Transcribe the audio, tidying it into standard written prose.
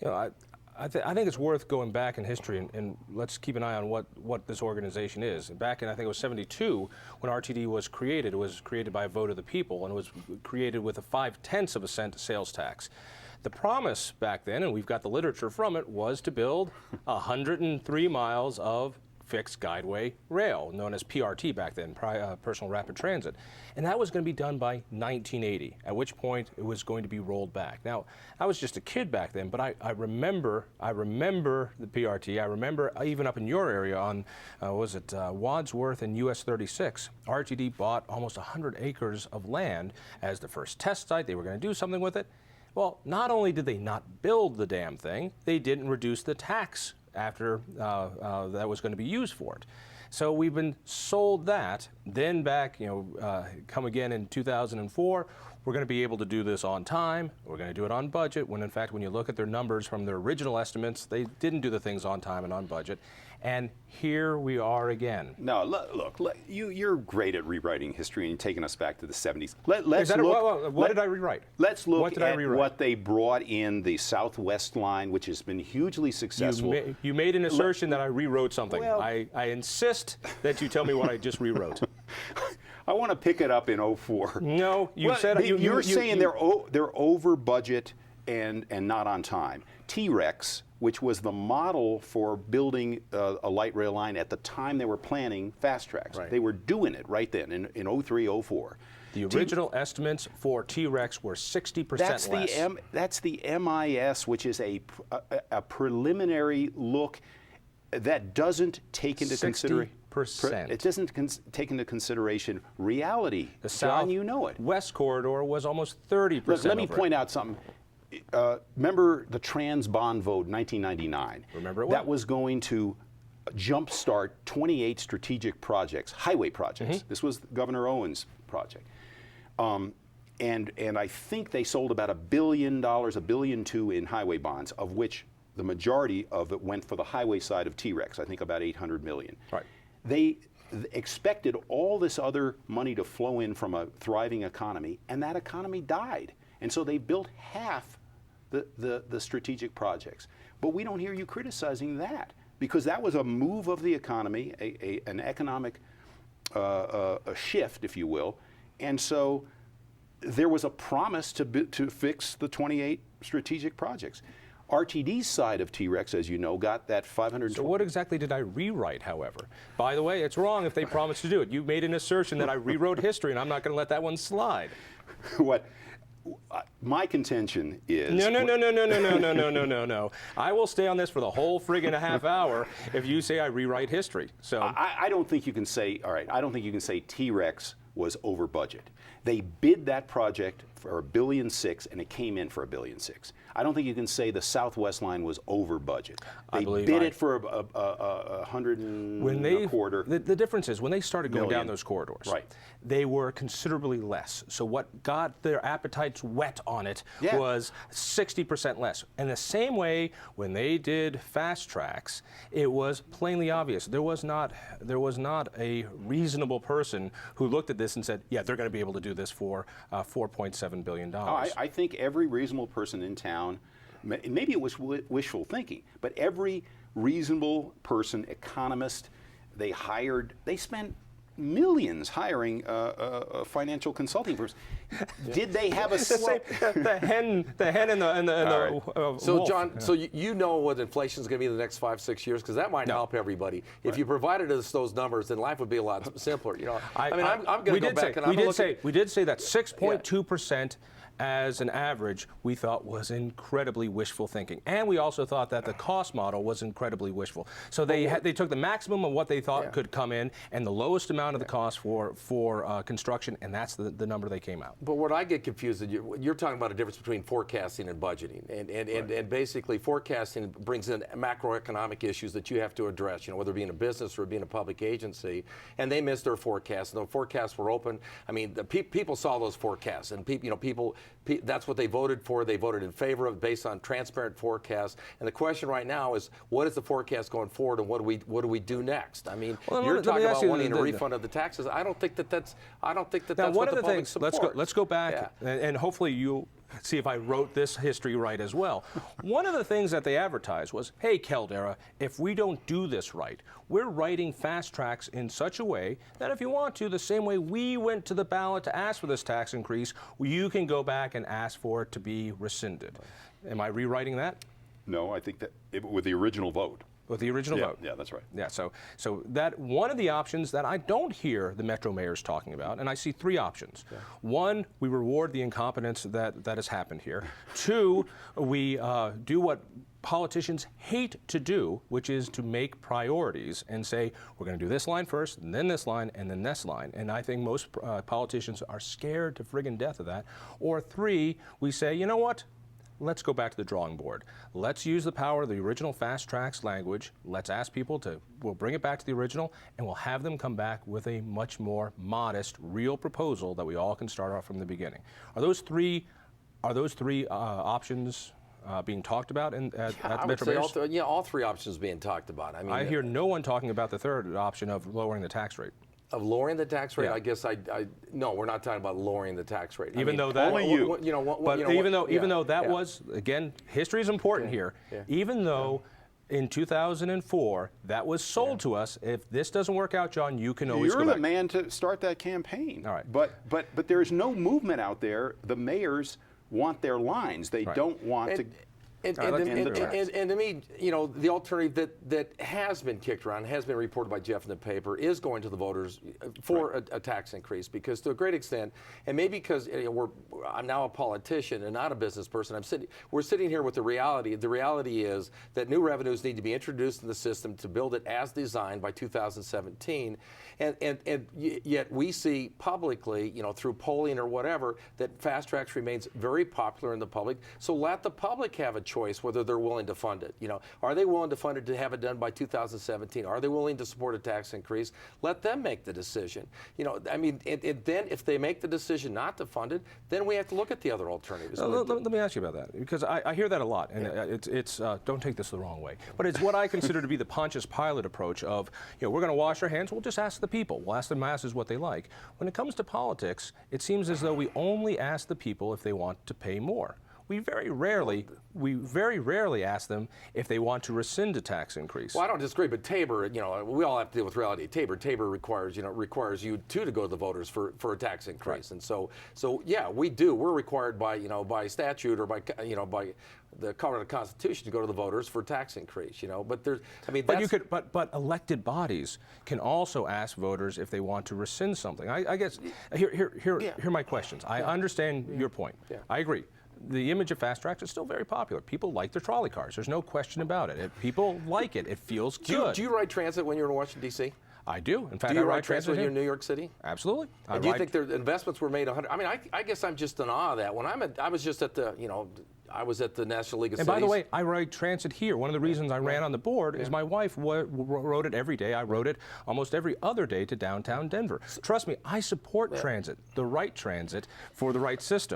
You know, I think it's worth going back in history and let's keep an eye on what this organization is. Back in, I think it was 72, when RTD was created, it was created by a vote of the people, and it was created with a 0.5 cent sales tax. The promise back then, and we've got the literature from it, was to build 103 miles of fixed guideway rail, known as PRT back then, Personal Rapid Transit. And that was going to be done by 1980, at which point it was going to be rolled back. Now, I was just a kid back then, but I remember the PRT. I remember even up in your area on, Wadsworth and US 36, RTD bought almost 100 acres of land as the first test site. They were going to do something with it. Well, not only did they not build the damn thing, they didn't reduce the tax after that was going to be used for it. So we've been sold that. Then back, come again in 2004, we're going to be able to do this on time. We're going to do it on budget, when in fact, when you look at their numbers from their original estimates, they didn't do the things on time and on budget. And here we are again. No, look, you're great at rewriting history and taking us back to the 70s. What did I rewrite? Let's look at what they brought in the Southwest line, which has been hugely successful. You made an assertion that I rewrote something. Well, I insist that you tell me what I just rewrote. I want to pick it up in 04. No, you're saying they're over budget and not on time. T-Rex, which was the model for building a light rail line at the time they were planning Fastracks. Right. They were doing it right then in 03, 04. The original estimates for T-Rex were 60% less. That's the MIS, which is a preliminary look that doesn't take into consideration. It doesn't take into consideration reality. The John, you know it. West corridor was almost 30%. Look, let me point out something. Remember the Trans Bond vote in 1999? Remember it well. That was going to jumpstart 28 strategic projects, highway projects. Mm-hmm. This was Governor Owens' project. And I think they sold about $1 billion, $1.2 billion in highway bonds, of which the majority of it went for the highway side of T-Rex, I think about $800 million. Right. They expected all this other money to flow in from a thriving economy, and that economy died. And so they built half the strategic projects. But we don't hear you criticizing that, because that was a move of the economy, an economic a shift, if you will. And so there was a promise to fix the 28 strategic projects. RTD's side of T-Rex, as you know, got that 500. So what exactly did I rewrite, however? By the way, it's wrong if they promised to do it. You made an assertion that I rewrote history, and I'm not going to let that one slide. What? My contention is... No. I will stay on this for the whole friggin' half hour if you say I rewrite history. So I don't think you can say, all right, I don't think you can say T-Rex was over budget. They bid that project for $1.6 billion, and it came in for $1.6 billion. I don't think you can say the Southwest line was over budget. They bid it for a hundred and a quarter. The difference is when they started going down those corridors, right, they were considerably less. So what got their appetites wet on it was 60% less. And the same way when they did Fastracks, it was plainly obvious. There was not a reasonable person who looked at this and said, yeah, they're going to be able to do this for $4.7 billion. I think every reasonable person in town, maybe it was wishful thinking, but every reasonable person, economist, they spent millions hiring financial consulting firms. Did they have a the hen and the So wolf. John, so you know what inflation is going to be in the next 5-6 years, because that might help everybody. If you provided us those numbers, then life would be a lot simpler. You know, I'm going to go back and we did say that 6.2%. As an average, we thought was incredibly wishful thinking, and we also thought that the cost model was incredibly wishful. So they took the maximum of what they thought could come in, and the lowest amount of the cost for construction, and that's the number they came out. But what I get confused is you're talking about a difference between forecasting and budgeting, and basically forecasting brings in macroeconomic issues that you have to address. You know, whether it be in a business or being a public agency, and they missed their forecasts. And the forecasts were open. I mean, the people saw those forecasts, and people. That's what they voted for. They voted in favor of, based on transparent forecasts. And the question right now is, what is the forecast going forward, and what do we do next? I mean, you're talking about wanting a refund of the taxes. I don't think that's what the public support. Let's go back, and hopefully see if I wrote this history right as well. One of the things that they advertised was, hey, Caldara, if we don't do this right, we're writing Fastracks in such a way that if you want to, the same way we went to the ballot to ask for this tax increase, you can go back and ask for it to be rescinded. Am I rewriting that? No, I think that with the original vote. With the original vote. Yeah, that's right. Yeah, so that one of the options that I don't hear the Metro mayors talking about, and I see three options. Yeah. One, we reward the incompetence that has happened here. Two, we do what politicians hate to do, which is to make priorities and say, we're going to do this line first, and then this line, and then this line. And I think most politicians are scared to friggin' death of that. Or three, we say, you know what? Let's go back to the drawing board. Let's use the power of the original Fastracks language. Let's ask people we'll bring it back to the original, and we'll have them come back with a much more modest, real proposal that we all can start off from the beginning. Are those three options being talked about at the Metro Mayors? All three options being talked about. I mean, I hear no one talking about the third option of lowering the tax rate. Of lowering the tax rate, Yeah. I guess no, we're not talking about lowering the tax rate. Even though that, only you. Even though that was, again, history is important here. Yeah. Even though in 2004 that was sold to us, if this doesn't work out, John, you can always You're go the back. man to start that campaign. All right. But there is no movement out there. The mayors want their lines. They don't want to. And to me, the alternative that has been kicked around, has been reported by Jeff in the paper, is going to the voters for a tax increase, because to a great extent, and maybe because I'm now a politician and not a business person, we're sitting here with the reality. The reality is that new revenues need to be introduced in the system to build it as designed by 2017, and yet we see publicly, through polling or whatever, that Fastracks remains very popular in the public. So let the public have a choice whether they're willing to fund it. Are they willing to fund it to have it done by 2017? Are they willing to support a tax increase? Let them make the decision. And then if they make the decision not to fund it, then we have to look at the other alternatives. Let me ask you about that, because I hear that a lot, and it's don't take this the wrong way, but it's what I consider to be the Pontius Pilate approach of, we're going to wash our hands, we'll just ask the people, we'll ask the masses what they like. When it comes to politics, it seems as though we only ask the people if they want to pay more. We very rarely ask them if they want to rescind a tax increase. Well, I don't disagree, but Tabor, we all have to deal with reality. Tabor requires you to go to the voters for a tax increase, right. And so yeah, we do. We're required by statute or by the Colorado Constitution to go to the voters for a tax increase. But elected bodies can also ask voters if they want to rescind something. I guess here are my questions. I understand your point. Yeah. I agree. The image of Fastracks is still very popular. People like their trolley cars. There's no question about it. People like it. It feels good. Do you ride transit when you're in Washington, D.C.? I do. In fact, do you I ride transit when you're in New York City? Absolutely. Do you think the investments were made 100? I mean, I guess I'm just in awe of that. When I was just at the, I was at the National League of Cities. And by the way, I ride transit here. One of the reasons I ran on the board is my wife rode it every day. I rode it almost every other day to downtown Denver. Trust me, I support transit, the right transit for the right system.